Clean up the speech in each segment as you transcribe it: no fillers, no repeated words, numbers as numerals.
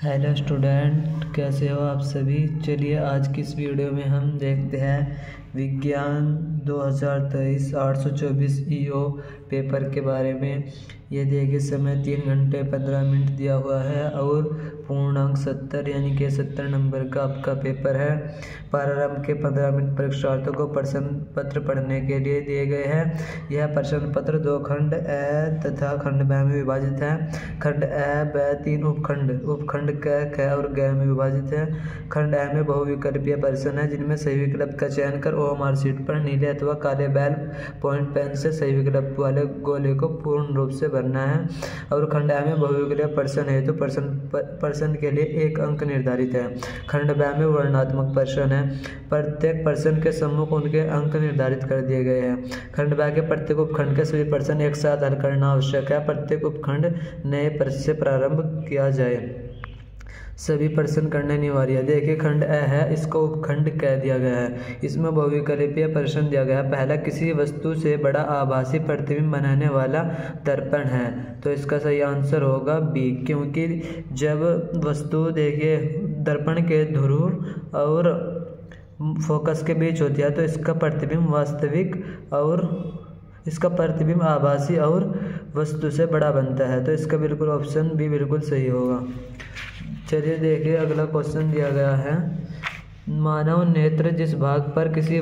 Hello student, कैसे हो आप सभी। चलिए आज की इस वीडियो में हम देखते हैं विज्ञान 2023 824 ईओ पेपर के बारे में। ये देखिए समय 3 घंटे 15 मिनट दिया हुआ है और पूर्णांक 70 यानी कि 70 नंबर का आपका पेपर है। प्रारंभ के 15 मिनट परीक्षार्थियों को प्रश्न पत्र पढ़ने के लिए दिए गए हैं। यह प्रश्न पत्र 2 खंड ए तथा खंड ब में विभाजित है। खंड ए ब 3 उपखंड क और ग में विभाजित है। खंड ए में बहुविकल्पीय प्रश्न है जिनमें सही विकल्प का चयन कर ओएमआर शीट पर नीले अथवा काले बैल पॉइंट पेन से सही विकल्प वाले गोले को पूर्ण रूप से भरना है। और खंड ए में बहुविकल्पीय प्रश्न है तो प्रश्न के लिए 1 अंक निर्धारित है। खंड ब में वर्णनात्मक प्रश्न है। प्रत्येक प्रश्न के सम्मुख उनके अंक निर्धारित कर दिए गए हैं। खंड ब के प्रत्येक उपखंड के सभी प्रश्न एक साथ हल करना आवश्यक है। प्रत्येक उपखंड नए प्रश्न से प्रारंभ किया जाए। सभी प्रश्न करने अनिवार्य है। देखिए खंड ए है, इसको उपखंड कह दिया गया है। इसमें बहुविकल्पीय प्रश्न दिया गया है। पहला, किसी वस्तु से बड़ा आभासी प्रतिबिंब बनाने वाला दर्पण है, तो इसका सही आंसर होगा बी, क्योंकि जब वस्तु देखिए दर्पण के ध्रुव और फोकस के बीच होती है तो इसका प्रतिबिंब वास्तविक और इसका प्रतिबिंब आभासी और वस्तु से बड़ा बनता है, तो इसका बिल्कुल ऑप्शन बी बिल्कुल सही होगा। चलिए देखिए अगला क्वेश्चन दिया गया है। मानव नेत्र जिस भाग पर किसी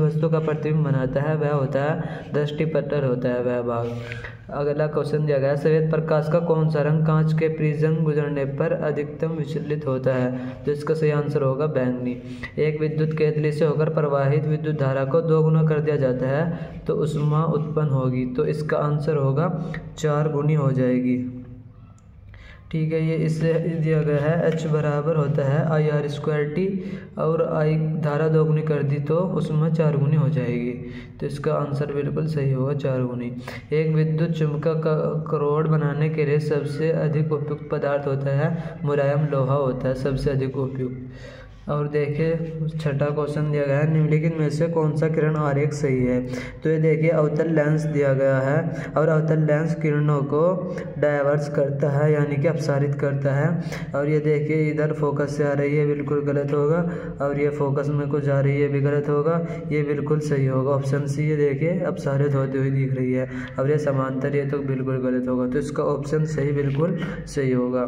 वस्तु का प्रतिबिंब बनाता है वह होता है दृष्टिपटल होता है वह भाग। अगला क्वेश्चन दिया गया है। सफेद प्रकाश का कौन सा रंग कांच के प्रिज्म गुजरने पर अधिकतम विचलित होता है, तो इसका सही आंसर होगा बैंगनी। एक विद्युत केतली से होकर प्रवाहित विद्युत धारा को 2 गुना कर दिया जाता है तो ऊष्मा उत्पन्न होगी, तो इसका आंसर होगा 4 गुनी हो जाएगी। ठीक है, ये इससे दिया गया है H बराबर होता है IR²T और I धारा 2 गुनी कर दी तो उसमें 4 गुनी हो जाएगी, तो इसका आंसर बिल्कुल सही होगा 4 गुनी। एक विद्युत चुम्बक का रॉड बनाने के लिए सबसे अधिक उपयुक्त पदार्थ होता है मुलायम लोहा होता है सबसे अधिक उपयुक्त। और देखिए छठा क्वेश्चन दिया गया है। निम्नलिखित में से कौन सा किरण आरेख सही है, तो ये देखिए अवतल लेंस दिया गया है और अवतल लेंस किरणों को डायवर्स करता है यानी कि अपसारित करता है। और ये देखिए इधर फोकस से आ रही है बिल्कुल गलत होगा, और ये फोकस में को जा रही है भी गलत होगा, ये बिल्कुल सही होगा ऑप्शन सी। ये देखिए अपसारित होती हुई दिख रही है, और ये समांतर ये तो बिल्कुल गलत होगा, तो इसका ऑप्शन सही बिल्कुल सही होगा।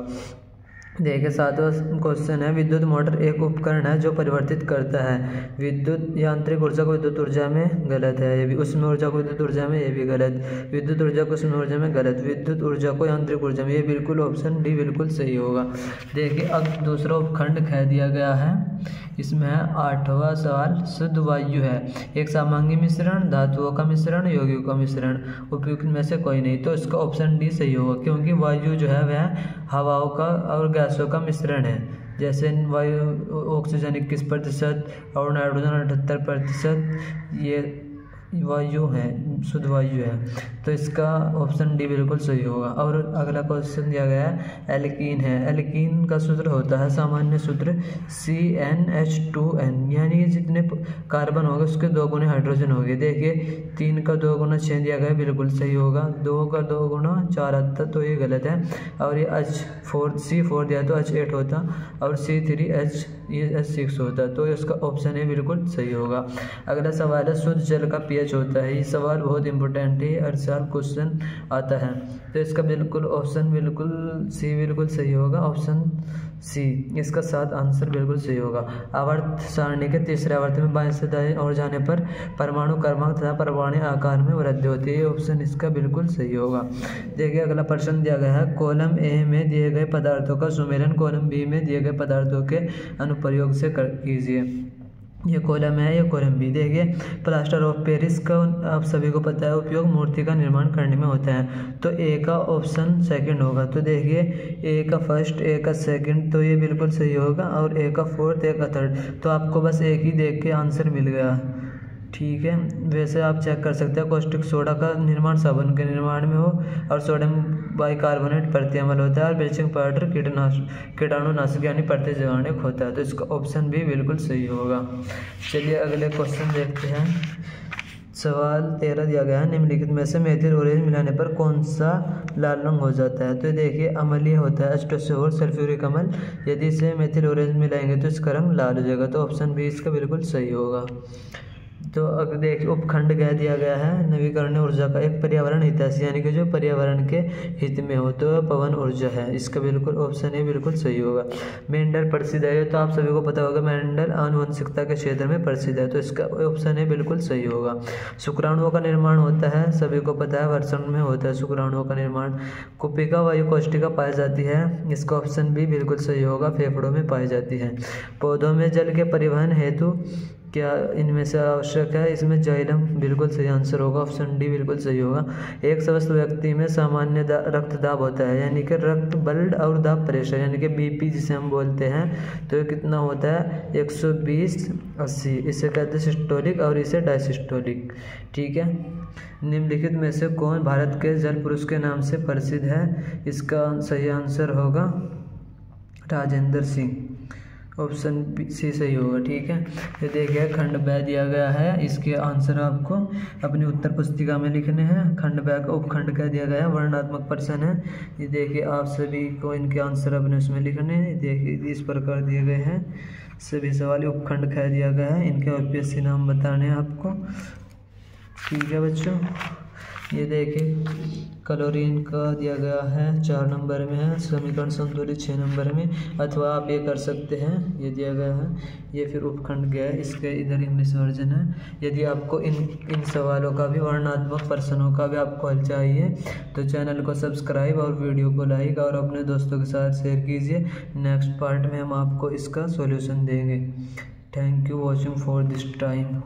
देखिए 7वां क्वेश्चन है। विद्युत मोटर एक उपकरण है जो परिवर्तित करता है विद्युत यांत्रिक ऊर्जा को विद्युत ऊर्जा में, गलत है ये भी। उसमें ऊर्जा को विद्युत ऊर्जा में, ये भी गलत। विद्युत ऊर्जा को उसमें ऊर्जा में, गलत। विद्युत ऊर्जा को यांत्रिक ऊर्जा में, ये बिल्कुल ऑप्शन डी बिल्कुल सही होगा। देखिए अब दूसरा उपखंड कह दिया गया है। इसमें 8वां सवाल शुद्ध वायु है एक सामान्य मिश्रण, धातुओं का मिश्रण, यौगिकों का मिश्रण, उपयुक्त में से कोई नहीं, तो इसका ऑप्शन डी सही होगा, क्योंकि वायु जो है वह हवाओं का और गैसों का मिश्रण है। जैसे वायु ऑक्सीजन 21% और नाइट्रोजन 78%, ये वायु है, शुद्ध वायु है, तो इसका ऑप्शन डी बिल्कुल सही होगा। और अगला क्वेश्चन दिया गया है। एल्कीन है। एल्कीन का सूत्र होता है सामान्य सूत्र CnH2n, यानी कि जितने कार्बन होंगे उसके 2 गुने हाइड्रोजन होंगे। देखिए 3 का 2 गुना 6 दिया गया है, बिल्कुल सही होगा। 2 का 2 गुना 4 आता तो ये गलत है। और ये C4 दिया तो H8 होता, और C3 H6 होता, तो इसका ऑप्शन ए बिल्कुल सही होगा। अगला सवाल है शुद्ध जल का pH होता है। ये सवाल बहुत इंपॉर्टेंट है, हर साल क्वेश्चन आता है, तो इसका बिल्कुल ऑप्शन बिल्कुल सी बिल्कुल सही होगा, ऑप्शन सी। इसका 7 आंसर बिल्कुल सही होगा। आवर्त सारणी के तीसरे आवर्त में बाएं से दाएं ओर जाने पर परमाणु क्रमांक तथा परमाणु आकार में वृद्धि होती है, ये ऑप्शन इसका बिल्कुल सही होगा। देखिए अगला प्रश्न दिया गया है। कॉलम ए में दिए गए पदार्थों का सुमेलन कॉलम बी में दिए गए पदार्थों के अनुप्रयोग से कीजिए। ये कॉलम है, ये कॉलम बी। देखिए प्लास्टर ऑफ पेरिस का आप सभी को पता है उपयोग मूर्ति का निर्माण करने में होता है, तो ए का ऑप्शन सेकंड होगा। तो देखिए ए का फर्स्ट, ए का सेकंड, तो ये बिल्कुल सही होगा, और ए का फोर्थ, ए का थर्ड, तो आपको बस एक ही देख के आंसर मिल गया। ठीक है, वैसे आप चेक कर सकते हैं कॉस्टिक सोडा का निर्माण साबुन के निर्माण में हो, और सोडियम बाइकार्बोनेट प्रतिअम्ल होता है, और ब्लीचिंग पाउडर कीटाणुनाशक यानी प्रतिजीवाणुक होता है, तो इसका ऑप्शन भी बिल्कुल सही होगा। चलिए अगले क्वेश्चन देखते हैं। सवाल 13 दिया गया है, निम्नलिखित में से मेथिल ऑरेंज मिलाने पर कौन सा लाल रंग हो जाता है। तो देखिए अम्लीय होता है H2SO4 सल्फ्यूरिक अम्ल, यदि इसे मेथिल ऑरेंज मिलाएंगे तो इसका रंग लाल हो जाएगा। तो ऑप्शन बी इसका बिल्कुल सही होगा। तो अगर देखिए उपखंड कह दिया गया है, नवीकरणीय ऊर्जा का एक पर्यावरण हितैषी यानी कि जो पर्यावरण के हित में हो तो पवन ऊर्जा है, इसका बिल्कुल ऑप्शन ए बिल्कुल सही होगा। मेंडल प्रसिद्ध है, तो आप सभी को पता होगा मेंडल आनुवंशिकता के क्षेत्र में प्रसिद्ध है, तो इसका ऑप्शन ए बिल्कुल सही होगा। शुक्राणुओं का निर्माण होता है, सभी को पता है वर्षण में होता है शुक्राणुओं का निर्माण। कुपिका वायु कोष्ठिका पाई जाती है, इसका ऑप्शन बी बिल्कुल सही होगा, फेफड़ों में पाई जाती है। पौधों में जल के परिवहन हेतु क्या इनमें से आवश्यक है, इसमें जाइलम बिल्कुल सही आंसर होगा, ऑप्शन डी बिल्कुल सही होगा। एक स्वस्थ व्यक्ति में सामान्य रक्तदाब होता है यानी कि रक्त ब्लड और दाब प्रेशर यानी कि बीपी जिसे हम बोलते हैं, तो ये कितना होता है 120/80, इसे कहते हैं सिस्टोलिक और इसे डायसिस्टोलिक। ठीक है, निम्नलिखित में से कौन भारत के जल पुरुष के नाम से प्रसिद्ध है, इसका सही आंसर होगा राजेंद्र सिंह, ऑप्शन सी सही होगा। ठीक है, ये देखिए खंड ब दिया गया है, इसके आंसर आपको अपनी उत्तर पुस्तिका में लिखने हैं। खंड ब का उपखंड कह दिया गया है, वर्णनात्मक प्रश्न है। ये देखिए आप सभी को इनके आंसर अपने उसमें लिखने हैं। देखिए इस प्रकार दिए गए हैं सभी सवाल, उपखंड कह दिया गया है, इनके OPSC नाम बताने हैं आपको। ठीक है बच्चों, ये देखिए क्लोरीन का दिया गया है 4 नंबर में है, समीकरण संतुलित 6 नंबर में, अथवा आप ये कर सकते हैं, ये दिया गया है, ये फिर उपखंड गया है, इसके इधर इंग्लिश वर्जन है। यदि आपको इन सवालों का भी वर्णनात्मक प्रश्नों का भी आपको हल चाहिए तो चैनल को सब्सक्राइब और वीडियो को लाइक और अपने दोस्तों के साथ शेयर कीजिए। नेक्स्ट पार्ट में हम आपको इसका सॉल्यूशन देंगे। Thank you watching for this time.